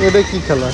এটা কি খেলা?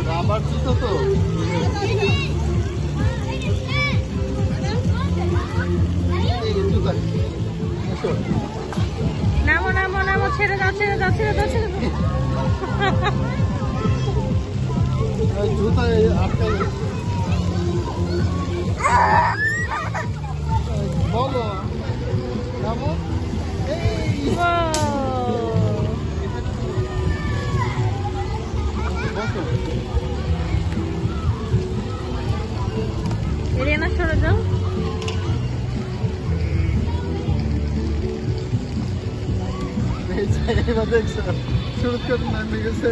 রাবার জুতো তো। নামো নামো নামো, ছেড়ে দাও ছেড়ে দাও ছেড়ে দাও ছেড়ে দাও। জুতো আটকাই বলো নামো। এরিয়ানা সরে যাও। এই জায়গাটা দেখছো শুরু করে নামে গেছে।